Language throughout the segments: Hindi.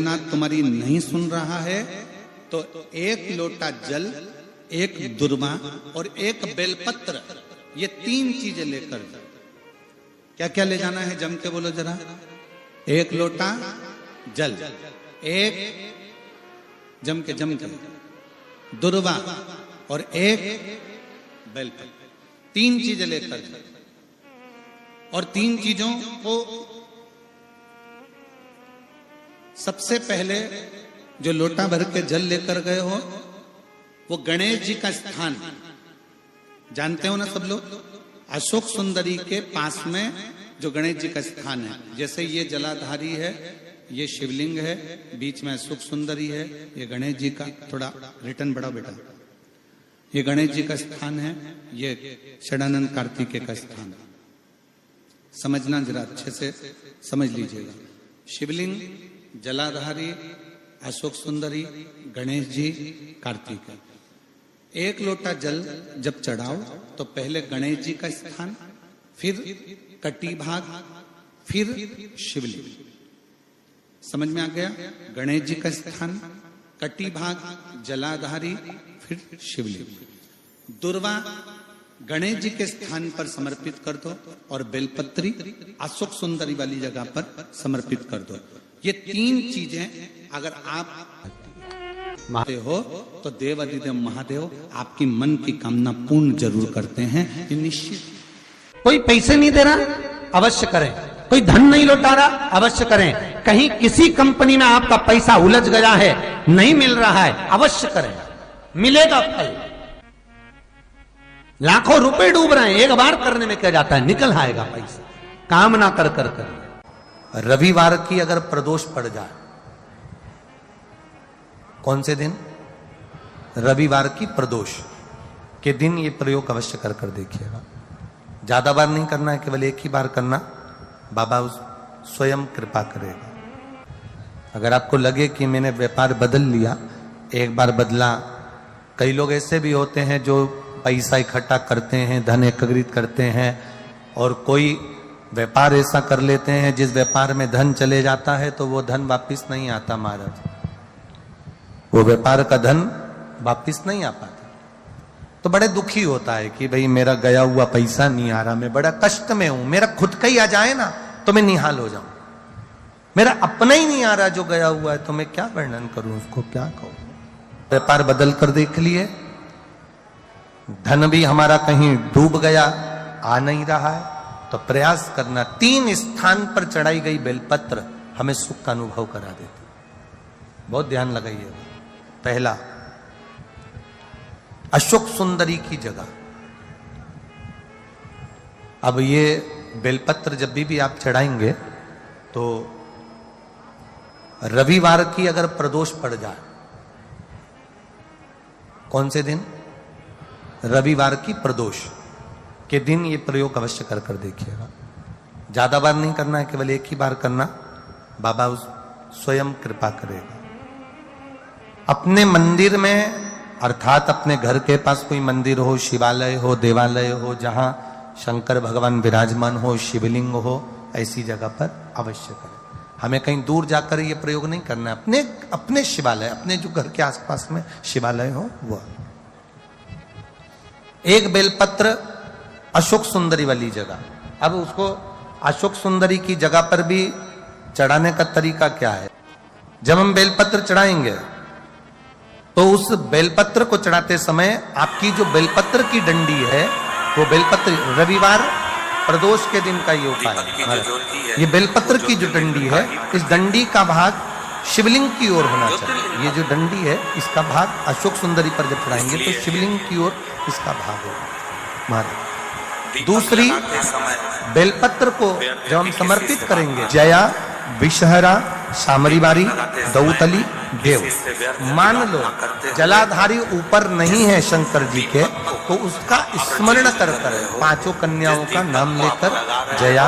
नाथ तुम्हारी नहीं सुन रहा है तो एक लोटा जल, एक दुर्वा और एक बेलपत्र, ये 3 चीजें लेकर जाओ। क्या क्या ले जाना है जम के बोलो जरा। एक लोटा जल, एक जम के दुर्वा और एक बेलपत्र, 3 चीजें लेकर जाओ। और 3 चीजों को सबसे पहले जो लोटा भर के जल लेकर गए हो वो गणेश जी का स्थान जानते हो ना सब लोग। अशोक सुंदरी के पास में जो गणेश जी का स्थान है, जैसे ये जलाधारी है, ये शिवलिंग है, बीच में अशोक सुंदरी है, ये गणेश जी का, थोड़ा रिटर्न बढ़ाओ बेटा, ये गणेश जी का स्थान है, ये षडानंद कार्तिकेय का स्थान है। समझना जरा अच्छे से समझ लीजिएगा। शिवलिंग, जलाधारी, अशोक सुंदरी, गणेश जी, कार्तिकेय। एक लोटा जल जब चढ़ाओ तो पहले गणेश जी का स्थान, फिर कटी भाग, फिर शिवलिंग। समझ में आ गया? गणेश जी का स्थान, कटी भाग, जलाधारी, फिर शिवलिंग। दुर्वा गणेश जी के स्थान पर समर्पित कर दो और बेलपत्री अशोक सुंदरी वाली जगह पर समर्पित कर दो। ये 3 चीजें अगर आप हो तो देव अधिदेव महादेव आपकी मन की कामना पूर्ण जरूर करते हैं, ये निश्चित। कोई पैसे नहीं दे रहा, अवश्य करें। कोई धन नहीं लौटा रहा, अवश्य करें। कहीं किसी कंपनी में आपका पैसा उलझ गया है, नहीं मिल रहा है, अवश्य करें, मिलेगा फल। लाखों रुपए डूब रहे हैं, एक बार करने में क्या जाता है, निकल आएगा पैसा। काम ना कर कर कर। रविवार की अगर प्रदोष पड़ जाए, कौन से दिन? रविवार की प्रदोष के दिन ये प्रयोग अवश्य कर कर देखिएगा। ज्यादा बार नहीं करना है, केवल एक ही बार करना, बाबा स्वयं कृपा करेगा। अगर आपको लगे कि मैंने व्यापार बदल लिया, एक बार बदला। कई लोग ऐसे भी होते हैं जो पैसा इकट्ठा करते हैं, धन एकत्रित करते हैं, और कोई व्यापार ऐसा कर लेते हैं जिस व्यापार में धन चले जाता है तो वो धन वापिस नहीं आता महाराज, वो व्यापार का धन वापिस नहीं आ पाता। तो बड़े दुखी होता है कि भाई मेरा गया हुआ पैसा नहीं आ रहा, मैं बड़ा कष्ट में हूं, मेरा खुद का ही आ जाए ना तो मैं निहाल हो जाऊं, मेरा अपना ही नहीं आ रहा जो गया हुआ है, तो मैं क्या वर्णन करूं, उसको क्या कहूं। व्यापार बदल कर देख लिए, धन भी हमारा कहीं डूब गया, आ नहीं रहा है, तो प्रयास करना। 3 स्थान पर चढ़ाई गई बेलपत्र हमें सुख का अनुभव करा देती, बहुत ध्यान लगाइए। पहला, अशोक सुंदरी की जगह। अब ये बेलपत्र जब भी आप चढ़ाएंगे तो रविवार की अगर प्रदोष पड़ जाए, कौन से दिन? रविवार की प्रदोष के दिन ये प्रयोग अवश्य कर कर देखिएगा। ज्यादा बार नहीं करना है, केवल एक ही बार करना, बाबा स्वयं कृपा करेगा। अपने मंदिर में, अर्थात अपने घर के पास कोई मंदिर हो, शिवालय हो, देवालय हो, जहां शंकर भगवान विराजमान हो, शिवलिंग हो, ऐसी जगह पर अवश्य करें। हमें कहीं दूर जाकर ये प्रयोग नहीं करना है, अपने शिवालय, अपने जो घर के आसपास में शिवालय हो वो। एक बेलपत्र अशोक सुंदरी वाली जगह। अब उसको अशोक सुंदरी की जगह पर भी चढ़ाने का तरीका क्या है? जब हम बेलपत्र चढ़ाएंगे तो उस बेलपत्र को चढ़ाते समय आपकी जो बेलपत्र की डंडी है, वो बेलपत्र, रविवार प्रदोष के दिन का ये उपाय है। ये बेलपत्र की जो डंडी है, इस डंडी का भाग शिवलिंग की ओर होना चाहिए। ये जो डंडी है, इसका भाग अशोक सुंदरी पर जब चढ़ाएंगे तो शिवलिंग की ओर इसका भाग होगा। दूसरी, बेलपत्र को जब हम समर्पित करेंगे, जया, विषहरा, सामरीवारी, दौतली, देव, मान लो जलाधारी ऊपर नहीं है शंकर जी के, तो उसका स्मरण कर कर 5 कन्याओं का नाम लेकर जया,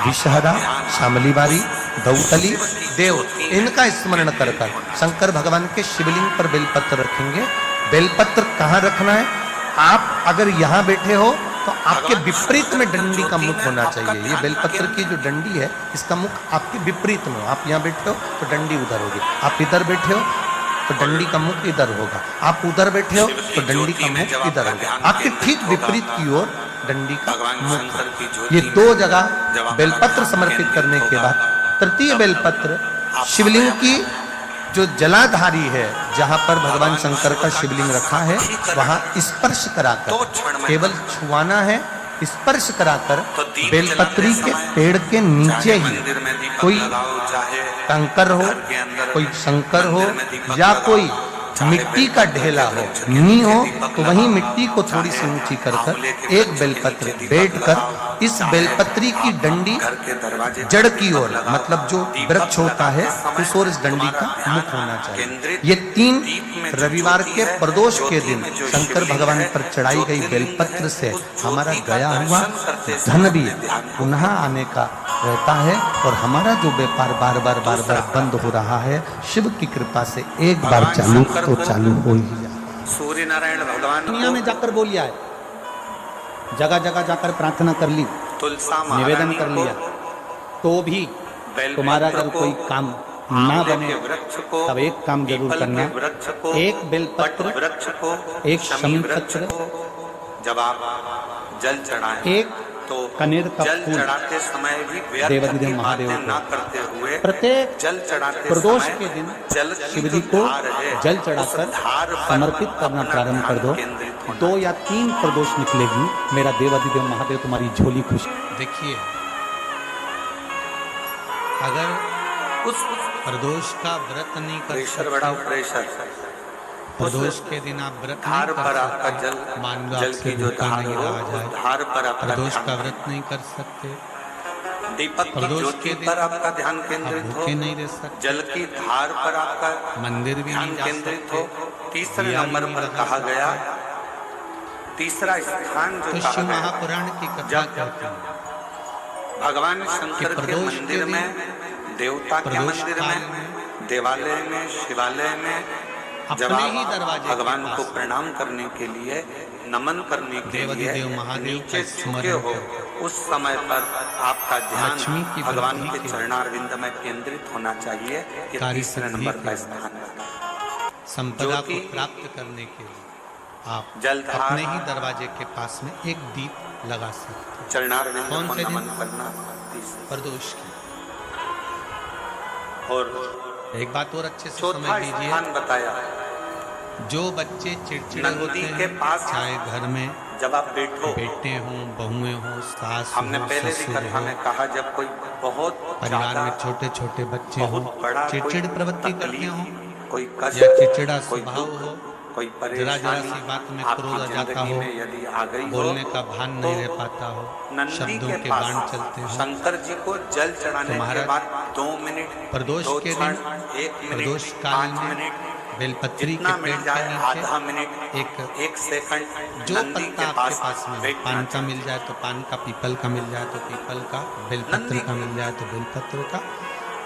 विषहरा, शामलीवारी, दौतली, देव, इनका स्मरण कर कर शंकर भगवान के शिवलिंग पर बेलपत्र रखेंगे। बेलपत्र कहाँ रखना है? आप अगर यहाँ बैठे हो तो आपके विपरीत में डंडी का मुख होना चाहिए। ये बेलपत्र की जो डंडी है इसका मुख आपके विपरीत में हो। आप यहाँ बैठे हो तो डंडी उधर होगी, आप इधर बैठे हो तो डंडी का मुख इधर होगा, आप उधर बैठे हो तो डंडी का मुख इधर होगा, आपके ठीक विपरीत की ओर डंडी का मुख। ये दो जगह बेलपत्र समर्पित करने के बाद तृतीय बेलपत्र शिवलिंग की जो जलाधारी है, जहां पर भगवान शंकर का शिवलिंग रखा है, वहां स्पर्श कराकर, केवल छुआना है, स्पर्श कराकर बेलपत्री के पेड़ के नीचे ही कोई कंकर हो, कोई शंकर हो या कोई मिट्टी का ढेला हो, नी हो, तो वहीं मिट्टी को थोड़ी सी ऊंची कर एक बेलपत्र बैठकर इस बेलपत्री की डंडी जड़ की ओर, मतलब जो वृक्ष होता है उस ओर इस डंडी का मुख होना चाहिए। ये 3 रविवार के प्रदोष के दिन शंकर भगवान पर चढ़ाई गई बेलपत्र से हमारा गया हुआ धन भी पुनः आने का रहता है और हमारा जो व्यापार बार बार बंद हो रहा है, शिव की कृपा से एक बार चालू तो चालू हो ही जाए। सूर्य नारायण भगवान दुनिया में जाकर बोलिया है, जगह जगह जाकर प्रार्थना कर ली, निवेदन कर लिया, तो भी तुम्हारा जब कोई काम ना बने तब एक काम जरूर करना, एक बेलपत्र, एक शमीपत्र, जब आप जल चढ़ाएं एक तो कनेर का जल फूल चढ़ाते समय भी देवाधिदेव महादेव बातें ना करते हुए प्रत्येक जल चढ़ाते प्रदोष समय के दिन जल शिव जी को जल चढ़ाकर समर्पित करना प्रारंभ कर दो। 2 या 3 प्रदोष निकलेगी, मेरा देवाधिदेव महादेव तुम्हारी झोली खुश। देखिए, अगर उस प्रदोष का व्रत नहीं कर प्रेशर बड़ा सकते, प्रेशर प्रदोष के दिन आप व्रत धार नहीं पर कर आपका सकते, जल मान लो जल आपसे की जो भूखा धार नहीं हो रहा उस जाए, धार पर आपका प्रदोष का ध्यान, व्रत नहीं कर सकते, दीपक की प्रदोष ज्योति के दिन पर आपका ध्यान आप केंद्रित हो, भूखे नहीं रह सकते, जल की धार पर आपका मंदिर भी ध्यान नहीं जा केंद्रित हो। सकते, तीसरे दिया नंबर भी पर नहीं कहा लगा गया, सकते। तीसरा स्थान जो तो कहा शिव गया, महापुराण की कथा जब कहते हैं भगवान शंकर के प्रदोष के मंदिर दिन, में, देवता के प्रदोष मंदिर काल में, में, देवालय में, शिवालय में, जब अपने ही आप दरवाजे के भगवान को पास प्रणाम करने के लिए, नमन करने के लिए देवाधिदेव महादेव का नीचे झुके स्मरण हो, करो। उस समय पर आपका लक्ष्मी ध्यान की भगवान वृद्धि के के चरणारविंद में केंद्रित होना चाहिए। ये कार्य तीसरे सिद्धि नंबर का के स्थान है। संपदा को ज्योति, प्राप्त करने के लिए आप जलधार, अपने ही दरवाजे के पास में एक दीप लगा सकते हैं। चरणारविंद कौन को से दिन? नमन करना तीसरा। प्रदोष की। और एक बात और अच्छे से चौथा समझ लीजिए, स्थान बताया, जो बच्चे चिड़चिड़े नंदी होते के हैं, पास चाहे घर में जब आप बैठो, बेटे हों, बहुएं हों, सास हमने हो, पहले भी ससुर कथा हो, में कहा, जब कोई बहुत परिवार ज्यादा, में छोटे छोटे बच्चे हों, बहुत बड़ा चिड़चिड़ कोई प्रवृत्ति करते तकलीफ, हों कोई कष्ट, या चिड़चिड़ा कोई स्वभाव दुख, हो, कोई जरा जरा परेशानी सी बात में आपकी क्रोध आ जाता जिंदगी हो, में यदि आ गई हो, बोलने का भान नहीं रह पाता हो, नंदी शब्दों के के बाण पास चलते हो, शंकर जी को जल चढ़ाने तो के महाराज बाद 2 मिनट, प्रदोष 2 के क्षण, दिन, 1 मिनट, प्रदोष काल 5 में मिनट, बेलपत्री जितना के पेड़ मिल जाए, के आधा नीचे मिनट, एक 1 सेकंड, जो नंदी पत्ता के आपके पास में हो, बैठना पान का चाहिए। मिल जाए तो पान का, पीपल का मिल जाए तो पीपल का, बेलपत्र नंदी का मिल जाए तो बेलपत्र का,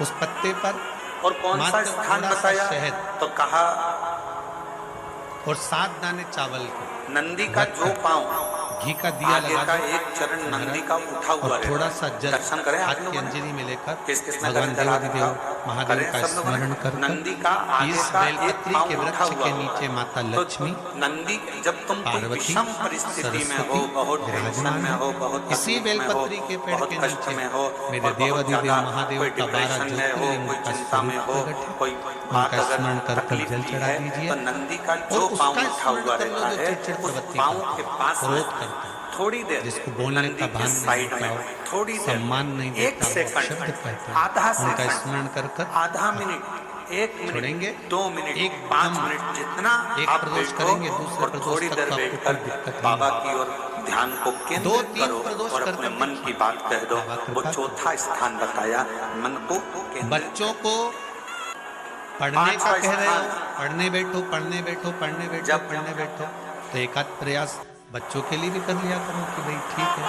उस पत्ते पर और कौन सा मात्र स्थान थोड़ा सा बताया? शहद तो कहा और 7 दाने चावल के, नंदी का जो पांव घी का दिया आगे लगा का दो, एक चरण नंदी का उठा हुआ और थोड़ा सा जल दर्शन करें आप हाथ लोग की अंजलि में लेकर किसने भगवान करें जरा देवाधिदेव महादेव करें का सब लोग? स्मरण कर नंदी का आगे इस का एक बेलपत्री पांव के उठा वृक्ष हुआ के हो। नीचे माता तो लक्ष्मी, नंदी जब तुम कोई पार्वती, विषम परिस्थिति में हो, सरस्वती बहुत टेंशन विराजमान में है। हो, बहुत इसी तकलीफ में हो, बेलपत्री के पेड़ बहुत के कष्ट नीचे में हो, मेरे और बहुत देवाधिदेव ज्यादा महादेव कोई का 12 डिप्रेशन में हो, ज्योतिर्लिंग कोई का चिंता में स्वरूप हो, प्रकट है। कोई उनका बात अगर स्मरण कर तकलीफ जल की चढ़ा है, दीजिए तो नंदी का और जो उसका पांव उठा स्मरण हुआ कर लो रहता जो है, चिड़चिड़ उस प्रवृत्ति पांव का के पास में क्रोध करता है, थोड़ी देर, जिसको बोलने नंदी का के भान नहीं साइड देता हो, में थोड़ी देर, सम्मान नहीं 1 देता हो, सेकंड, शब्द कहते हैं, आधा उनका सेकंड, स्मरण कर आधा मिनट, 1 मिनट, छोड़ेंगे, 2 मिनट, एक 5 दम मिनट, जितना एक आप प्रदोष बैठो करेंगे, दूसरे और प्रदोष थोड़ी तक देर तो आपको बैठकर कोई दिक्कत नहीं बाबा होगी। की ओर ध्यान को केंद्रित 2-3 करो प्रदोष और करके अपने मन देखिए। की बात कह दो। बाबा वो कृपा चौथा स्थान बताया, मन को केंद्रित। बच्चों को पढ़ने का पांचवा कह रहे हो, स्थान। पढ़ने बैठो, पढ़ने बैठो, पढ़ने बैठो, जब- पढ़ने बैठो, तो एक आध प्रयास बच्चों के लिए भी कर लिया करो कि भाई ठीक है,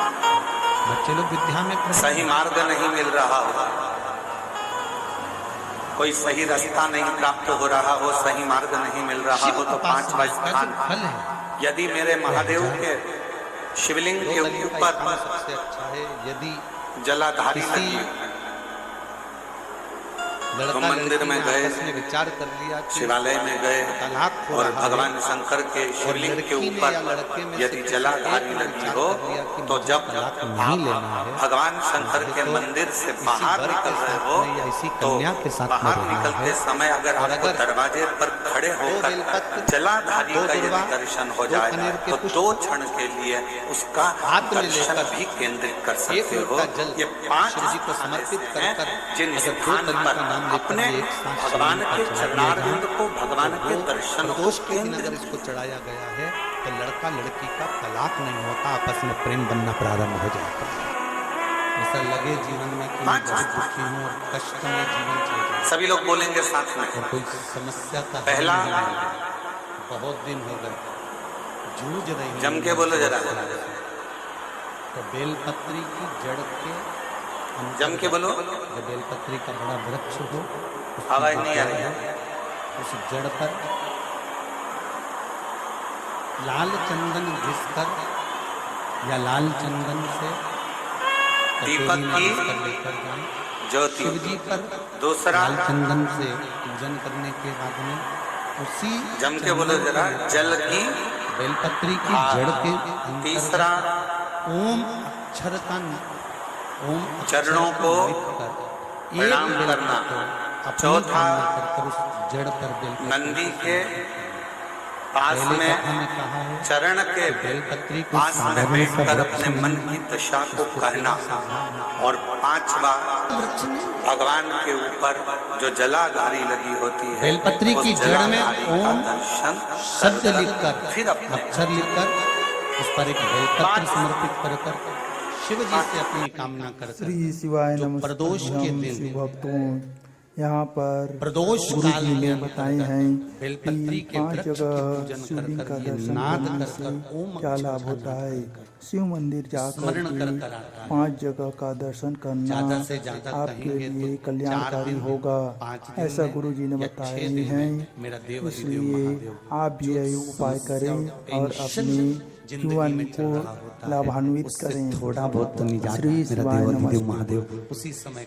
बच्चे लोग विद्या में प्रगति सही मार्ग नहीं मिल रहा हो, कोई सही रास्ता नहीं प्राप्त हो रहा हो, सही मार्ग नहीं मिल रहा शिव हो, तो उपासना 5वां का जो स्थान, फल है, यदि मेरे महादेव के शिवलिंग दो के तली का ऊपर स्थान सबसे अच्छा है। यदि जलाधारी किसी लगी लड़का मंदिर लड़की में ने गए, आपस में विचार कर लिया कि शिवालय में गए तलाक हो और रहा है, भगवान शंकर के शिवलिंग के लड़की ने ऊपर या लड़के में से यदि किसी जलाधारी एक ने लगी विचार हो कर लिया कि तो मुझे जब तलाक नहीं आप लेना है, भगवान शंकर के तो मंदिर से इसी बाहर वर के निकल रहे साथ हो में या इसी तो कन्या के साथ में बाहर रहना निकलते है। समय अगर और आपको अगर दरवाजे पर खड़े होकर बेलपत्र, जलाधारी दो का यदि दुर्वा, दर्शन हो दो जाए कनेर के तो पुष्प 2 क्षण के लिए उसका हाथ में दर्शन लेकर भी केंद्रित कर एक सकते हो। लोटा जल ये 5 शिव जी को स्थान समर्पित ऐसे कर हैं कर जिन अगर दो स्थान तली पर का नाम लेकर अपने एक साथ भगवान शिवलिंग के पर चढ़ा दिया चरणारविंद जाए, को भगवान तो के वो दर्शन को प्रदोष के दिन अगर केंद्रित इसको चढ़ाया गया है तो लड़का लड़की का तलाक नहीं होता, आपस में प्रेम बनना प्रारंभ हो जाता है। ऐसा लगे जीवन में कि मैं बहुत दुखी हूँ और कष्ट में जीवन चल रहा है सभी लोग बोलेंगे साथ में। और कोई समस्या का हल पहला नहीं मिल रहा। बहुत दिन हो गए जूझ रही हूं जम के बोलो जरा। तो बेलपत्री की जड़ के जम के बोलो। जो बेलपत्री का बड़ा वृक्ष हो उसकी आवाज जो नहीं आ जड़ रही है, उस जड़ पर लाल चंदन घिसकर या लाल चंदन से दीपक कटोरी में की घिसकर लेकर जाएं। ज्योति शिव जी पर दूसरा लाल चंदन से पूजन करने के बाद में उसी जम के बोलो जरा। जल की बेलपत्री की जड़ के अंतर्गत तीसरा ओम अक्षर का ओम अक्षर चरणों का को लिख कर एक प्रणाम बेलपत्र करना। अपनी चौथा कामना कर कर उस जड़ पर बेलपत्र नंदी के पास पहले में कथा में कहा है चरण के बेलपत्री को पास में साधारण सा बैठकर वृक्ष अपने मन नहीं, की दशा को उसको कहना। साधारण और 5वां वृक्ष नहीं, भगवान के ऊपर जो जलाधारी लगी होती है बेलपत्री उस की जड़ में जलाधारी का ओम दर्शन शब्द कर लिखकर फिर अपने अक्षर लिखकर उस पर एक बेलपत्र समर्पित कर कर शिव जी से अपनी कामना कर श्री शिवाय जो नमस्ते। प्रदोष के दिन शिव भक्तों, यहाँ पर प्रदोष गुरु काल जी ने में बताए हैं बेलपत्री कि के 5 वृक्ष की जगह पूजन कर शिवलिंग कर का ये दर्शन नाद करने कर से कर ओम क्या अक्षर लाभ का होता नाद है। कर कर शिव मंदिर जाकर स्मरण कर भी कर आता है। 5 जगह का दर्शन करना ज्यादा से ज्यादा आपके कहेंगे लिए तो कल्याणकारी 4 दिन, होगा, 5 दिन ऐसा में गुरु जी ने या बताए 6 दिन हैं। में मेरा देव अधिदेव इसलिए महादेव आप भी यही उपाय करें और टेंशन अपने जिंदगी जीवन में चल को रहा होता है, लाभान्वित उससे करें। थोड़ा बहुत तो निजात श्री मेरा शिवाय देव अधिदेव नमस्ते। महादेव उसी समय